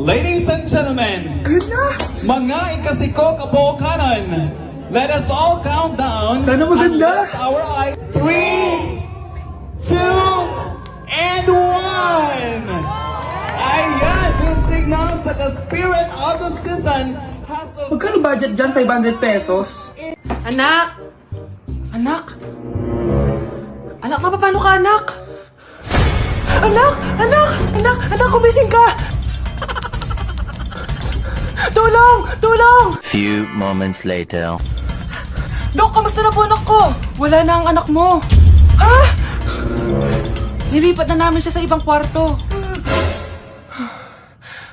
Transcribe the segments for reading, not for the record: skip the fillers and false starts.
Ladies and gentlemen, Ayun na! mga ikasiko kabukanan, let us all count down Sana maganda. and lift our eyes. 3, 2, and 1! Ayan, this signals that the spirit of the season has a... Magkano budget dyan? 500 pesos? Anak! Anak! Anak, paano ka, anak? Anak! Anak! Anak! Anak, kumising ka! Tulong! Tulong! Few moments later. Dok, kamusta na po anak ko? Wala na ang anak mo. Ha? Nilipat na namin siya sa ibang kwarto.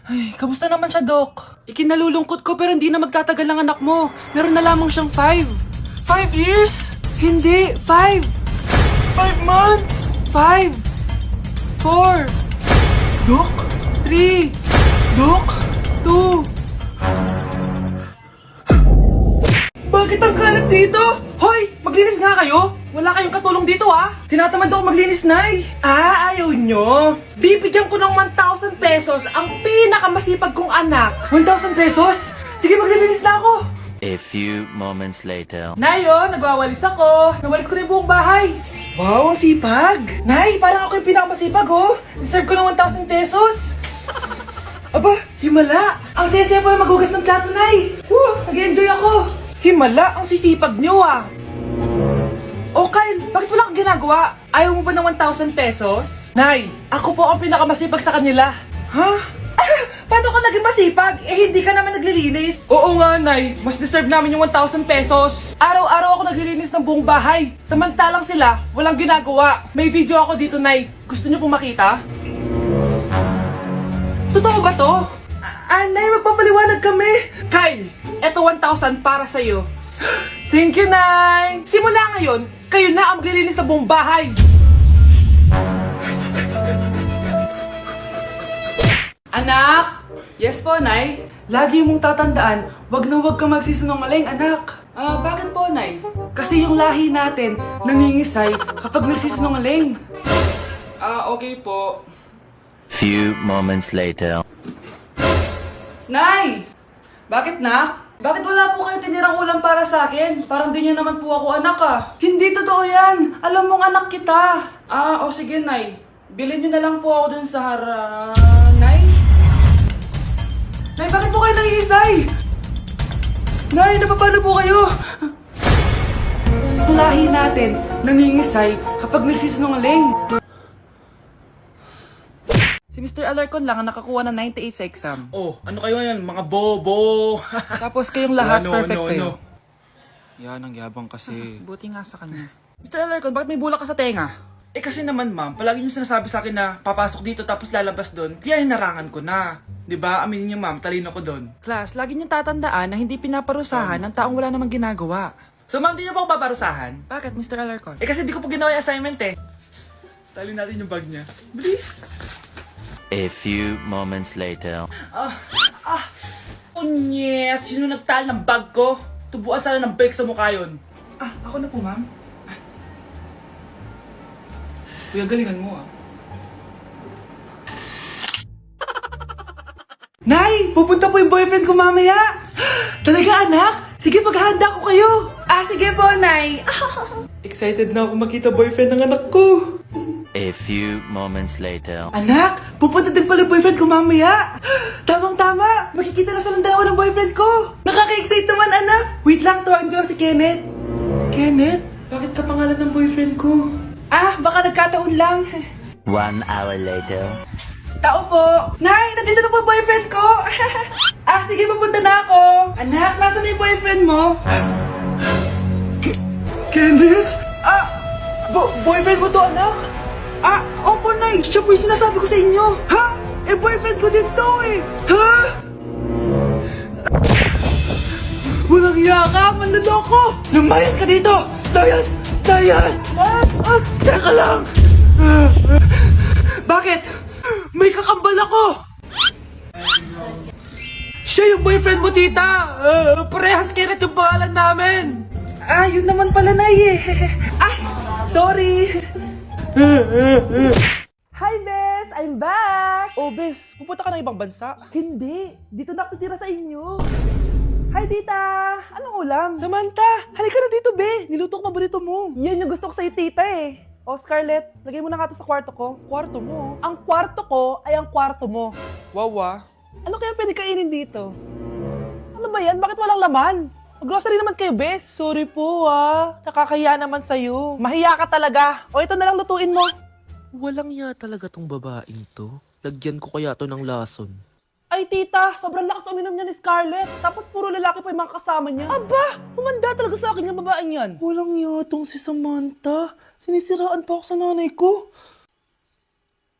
Ay, kamusta naman siya, Dok? Ikinalulungkot ko pero hindi na magtatagal ang anak mo. Meron na lamang siyang 5. 5 years? Hindi, 5. 5 months? 5. 4. Dok? 3. Dok? 2. Bakit ang kalat dito? Hoy! Maglinis nga kayo! Wala kayong katulong dito tinatamad ako maglinis, Nay! Ayaw nyo? Bibigyan ko ng 1,000 pesos ang pinakamasipag kong anak! 1,000 pesos? Sige, maglilinis na ako! A few moments later. Nay, nagwawalis ako! Nawalis ko na yung buong bahay! Wow, ang sipag! Nay, parang ako yung pinakamasipag, Deserve ko ng 1,000 pesos! Aba, himala! Ang saya-saya pala maghugas ng plato, Nay! Nag-enjoy ako! Himala, ang sisipag nyo, Oh, Kyle, bakit wala kang ginagawa? Ayaw mo ba ng 1,000 pesos? Nay, ako po ang pinakamasipag sa kanila. Ha? Paano ka naging masipag? Hindi ka naman naglilinis. Oo nga, Nay. Mas deserve namin yung 1,000 pesos. Araw-araw ako naglilinis ng buong bahay. Samantalang sila, walang ginagawa. May video ako dito, Nay. Gusto niyo pong makita? Totoo ba to? Nay, magpapaliwanag kami. Kyle, eto 1,000 para sa'yo. Thank you, Nay! Simula ngayon, kayo na ang maglilinis ng buong bahay! Anak! Yes po, Nay? Lagi mong tatandaan, wag na wag kang magsisinungaling, anak. Bakit po, Nay? Kasi yung lahi natin nangingisay kapag nagsisinungaling. Okay po. Few moments later. Nay! Bakit, nak? Bakit wala po kayong tinirang ulam para sa akin? Parang di niyo naman po ako anak Hindi totoo yan! Alam mong anak kita! Sige, Nay. Bilhin niyo na lang po ako dun sa Nay? Nay, bakit po kayo nangiisay? Nay, napapano po kayo? Ang lahi natin nangingisay kapag nagsisinungaling. Si Mr. Alarcon lang ang nakakuha ng 98 sa exam. Oh, ano kayo yan? Mga bobo! Tapos kayong lahat perfect kayo. no. Yan, ang yabang kasi. Buti nga sa kanya. Mr. Alarcon, bakit may bulak ka sa tenga? Kasi naman, ma'am, palagi niyo sinasabi sa akin na papasok dito tapos lalabas doon, kaya hinarangan ko na. 'Di ba? Aminin niyo, ma'am, talino ko doon. Class, lagi niyong tatandaan na hindi pinaparusahan ng taong wala namang ginagawa. So, ma'am, di niyo pa ako paparusahan? Bakit, Mr. Alarcon? Kasi di ko pa ginawa yung assignment Tali natin yung bag niya. Bilis! A few moments later. Yes! Sino nagtal ng bag ko? Tubuan sana ng bag sa mukha yun. Ako na po, ma'am. Kuya, galingan mo Nay! Pupunta po yung boyfriend ko mamaya! Talaga, anak? Sige, paghahanda ko kayo! Sige po, Nay! Excited na ako makita boyfriend ng anak ko. A few moments later. Anak! Pupunta din pala yung boyfriend ko mamaya! Tamang-tama! Makikita na silang dalawa ng boyfriend ko! Nakaka-excite naman, anak! Wait lang, tawagin ko lang si Kenneth. Kenneth? Bakit ka pangalan ng boyfriend ko? Baka nagkataon lang. 1 hour later. Tao po! Nay! Nandito na po yung boyfriend ko! Sige, pupunta na ako! Anak, nasa na yung boyfriend mo? Kenneth? Boyfriend mo to, anak? Opo, Nay! Siya po yung sinasabi ko sa inyo! Ha? Boyfriend ko din to Ha? Walang hiya ka! Manloloko! Lumayas ka dito! Layas! Layas! Teka lang! Bakit? May kakambal ako! Siya yung boyfriend mo, tita! Parehas Kenneth yung pangalan namin! Yun naman pala, Nay Sorry! Hi, Bes! I'm back! Oh, bes, pupunta ka ng ibang bansa? Hindi, dito na ako titira sa inyo. Hi, tita! Anong ulam? Samantha, halika na dito, be! Niluto ko paborito mo. Yan yung gusto ko sa'yo, tita eh. Oh, Scarlett, lagay mo na nga to sa kwarto ko. Kwarto mo? Ang kwarto ko ay ang kwarto mo. Wawa. Ano kaya pwede kainin dito? Ano ba yan? Bakit walang laman? Grocery naman kayo, bes. Sorry po, nakakahiya naman sa'yo. Mahiya ka talaga. O, ito na lang lutuin mo. Walang ya talaga tong babaeng to. Lagyan ko kaya to ng lason. Ay, tita, sobrang lakas uminom niya ni Scarlett. Tapos puro lalaki pa yung mga kasama niya. Aba, humanda talaga sa akin yung babaeng yan. Walang yatong si Samantha. Sinisiraan pa ako sa nanay ko.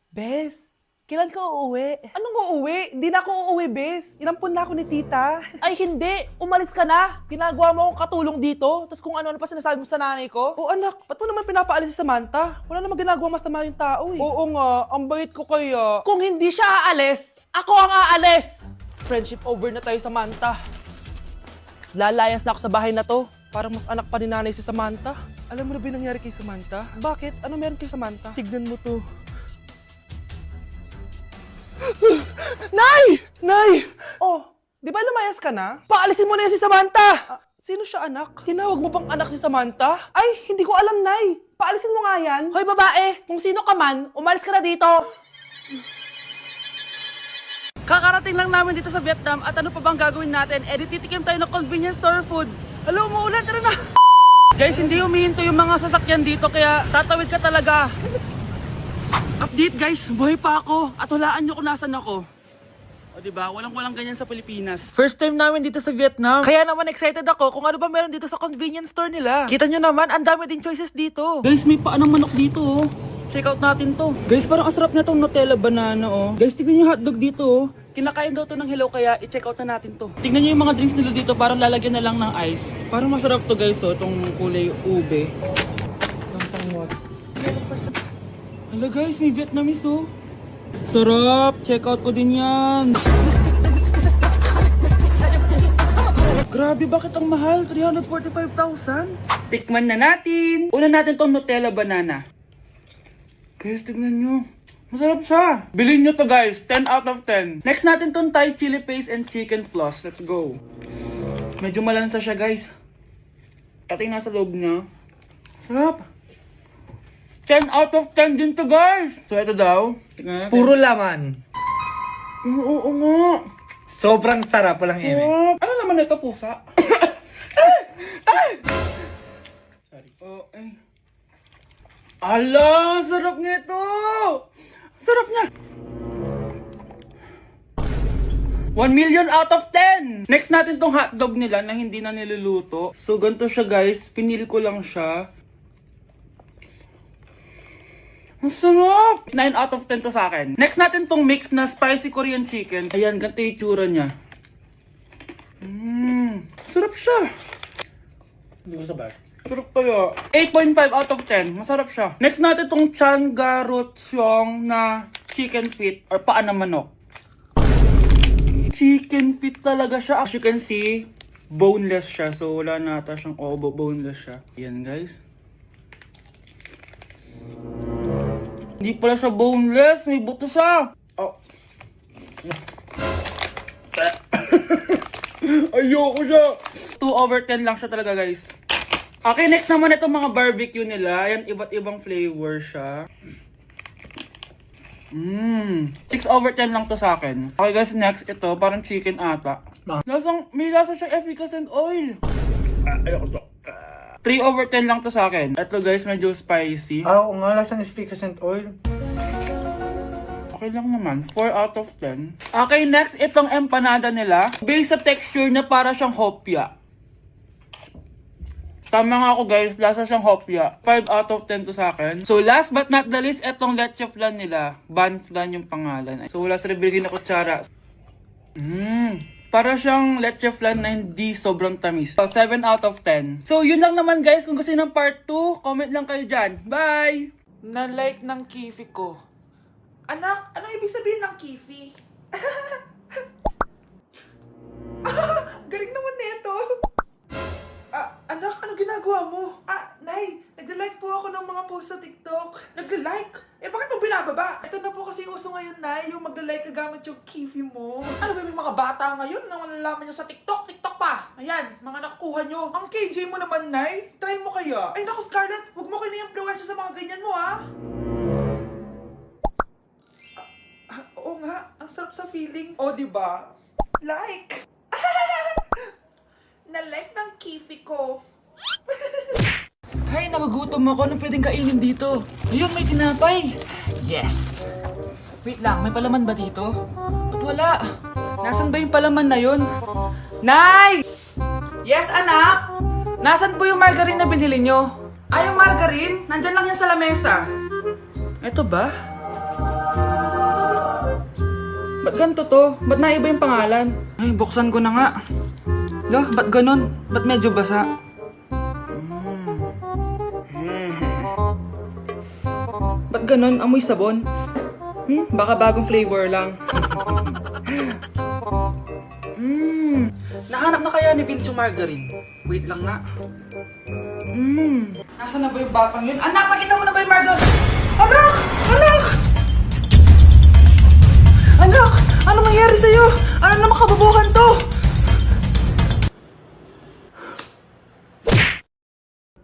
Bes, kailan ka uuwi? Anong uuwi? Hindi na ako uuwi, Bes. Inampun na ako ni tita. Ay, hindi. Umalis ka na. Ginagawa mo akong katulong dito. Tapos kung ano-ano pa sinasabi mo sa nanay ko. Oh, anak, ba't mo naman pinapaalis si Samantha? Wala naman ginagawa masama yung tao eh. Oo nga, ang bait ko kaya. Kung hindi siya aalis, ako ang aalis! Friendship over na tayo, Samantha. Lalayas na ako sa bahay na to. Parang mas anak pa ni nanay si Samantha. Alam mo na ba yung nangyari kay Samantha? Bakit? Ano meron kay Samantha? Tignan mo to. Nay! Nay! Oh, di ba lumayas ka na? Paalisin mo na yan si Samantha! Sino siya, anak? Tinawag mo bang anak si Samantha? Ay, hindi ko alam, Nay. Paalisin mo nga yan. Hoy, babae! Kung sino ka man, umalis ka na dito! Kakarating lang namin dito sa Vietnam at ano pa bang gagawin natin? Titikim tayo ng convenience store food. Hello, umuulan, tara na! Guys, hindi humihinto yung mga sasakyan dito kaya tatawid ka talaga. Update guys, buhay pa ako at hulaan nyo kung nasan ako. O diba, walang ganyan sa Pilipinas. First time namin dito sa Vietnam. Kaya naman excited ako kung ano ba meron dito sa convenience store nila. Kita nyo naman, ang dami din choices dito. Guys, may paanong manok dito oh. Check out natin to. Guys, parang asarap na tong Nutella banana oh. Guys, tignan yung hotdog dito oh. Kinakain daw to ng hello kaya i-check out na natin to. Tignan nyo yung mga drinks nila dito, parang lalagyan na lang ng ice. Parang masarap to guys oh, itong kulay ube. Hala guys, may Vietnamese oh. Sarap! Check out ko din yan. Grabe, bakit ang mahal? 345,000? Tikman na natin. Una natin tong Nutella banana. Guys, tignan nyo. Masarap siya. Bilhin nyo to guys. 10 out of 10. Next natin tong Thai chili paste and chicken floss. Let's go. Medyo malansa siya guys. Ito yung nasa loob niya. Sarap. 10 out of 10 din to guys. So ito daw. Tignan natin. Puro laman. Oo nga. Sobrang sarap, walang eme. Sarap. Ano naman ito, pusa? Sorry. Oh, ay. Ala, sarap nito! Sarap niya! 1 million out of 10! Next natin tong hotdog nila na hindi na niluluto. So, ganito siya guys. Pinili ko lang siya. Ang sarap! 9 out of 10 to sa akin. Next natin tong mix na spicy Korean chicken. Ayan, ganito yung tsura niya. Sarap siya. Hindi ko sabay. Sarap pala. 8.5 out of 10. Masarap siya. Next natin tong Chan Garotyong na chicken feet or paa ng manok. Chicken feet talaga siya. As you can see, boneless siya. So wala na ata siyang obo. Boneless siya. Yan guys. Hindi pala siya boneless. May buto siya. Oh. Ayoko siya. 2 over 10 lang siya talaga guys. Okay, next naman itong mga barbecue nila. Ayan, iba't ibang flavor siya. 6 over 10 lang to sa akin. Okay guys, next ito, parang chicken ata. May lasa siyang efficacent oil. Ayoko to. 3 over 10 lang to sa akin. Ito guys, medyo spicy. Oo nga, lasang efficacent oil. Okay lang naman. 4 out of 10. Okay, next itong empanada nila. Based sa texture na para siyang hopya. Tama nga ako guys, lasa siyang hopya. 5 out of 10 to sa akin. So last but not the least, itong leche flan nila. Ban flan yung pangalan. So wala sa binigay na kutsara. Para siyang leche flan na hindi sobrang tamis. So 7 out of 10. So yun lang naman guys. Kung gusto niyo ng part 2, comment lang kayo dyan. Bye! Na-like ng kifi ko. Anak, anong ibig sabihin ng kifi? Galing naman nito. Anak, ano ginagawa mo? Nay, nagla-like po ako ng mga post sa TikTok. Nagla-like? Eh, bakit mo binababa? Ito na po kasi uso ngayon, Nay, yung magla-like mga bata ngayon na malalaman nyo sa TikTok pa. Ayan, mga nakukuha nyo. Ang KJ mo naman, Nay. Try mo kaya. Ay naku, Scarlett, huwag mo kini-influensya sa mga ganyan mo, ha? Oo nga, ang sarap sa feeling. O, diba? Like. Na-like ng kifi ko. Ay, nagugutom ako. Anong pwedeng kainin dito? Ayun, may tinapay. Yes. Wait lang, may palaman ba dito? Ba't wala? Nasaan ba yung palaman na yun? Nay! Yes, anak? Nasaan po yung margarine na binili nyo? Ay, yung margarine? Nandyan lang yan sa lamesa. Eto ba? Ba't ganito to? Ba't naiba yung pangalan? Ay, buksan ko na nga. Lo, ba't ganon? Ba't medyo basa? Ba't ganon? Amoy sabon? Baka bagong flavor lang. Nahanap na kaya ni Vince yung margarine? Wait lang nga. Nasaan na ba yung batang yun? Anak, nakita mo na ba yung margarine? Anak! Anak! Anak! Ano nangyari sa'yo? Ano naman kababuhan to?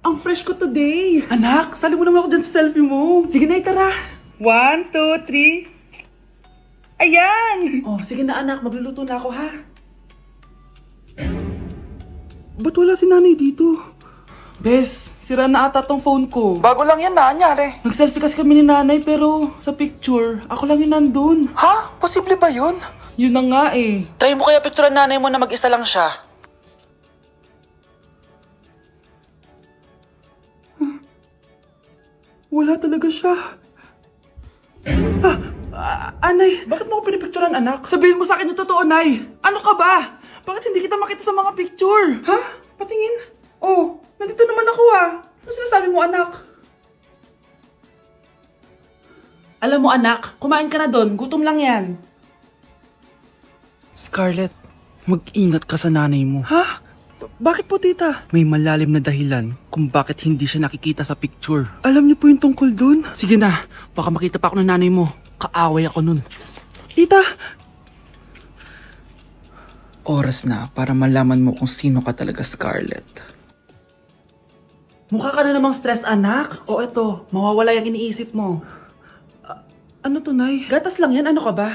Ang fresh ko today! Anak, sali mo naman ako dyan sa selfie mo. Sige na, tara. 1, 2, 3. Ayan! Oh, sige na anak, magluluto na ako ha. Ba't wala si nanay dito? Bes, sira na ata tong phone ko. Bago lang yan, nangyari. Nag-selfie kasi kami ni nanay pero sa picture, ako lang yung nandun. Ha? Posible ba yun? Yun na nga eh. Try mo kaya picturean nanay mo na mag-isa lang siya. Wala talaga siya. Anay, bakit mo ako pinipicturean, anak? Sabihin mo sa akin yung totoo, Nay. Ano ka ba? Bakit hindi kita makita sa mga picture? Ha? Patingin. Oh, nandito naman ako Ano sinasabi mo, anak? Alam mo, anak, kumain ka na doon. Gutom lang yan. Scarlett, mag-ingat ka sa nanay mo. Ha? Bakit po, tita? May malalim na dahilan kung bakit hindi siya nakikita sa picture. Alam niyo po yung tungkol dun? Sige na, baka makita pa ako ng nanay mo. Kaaway ako nun. Tita! Oras na para malaman mo kung sino ka talaga, Scarlett. Mukha ka na namang stress, anak. O eto, mawawala yung iniisip mo. Ano to, Nay? Gatas lang yan, ano ka ba?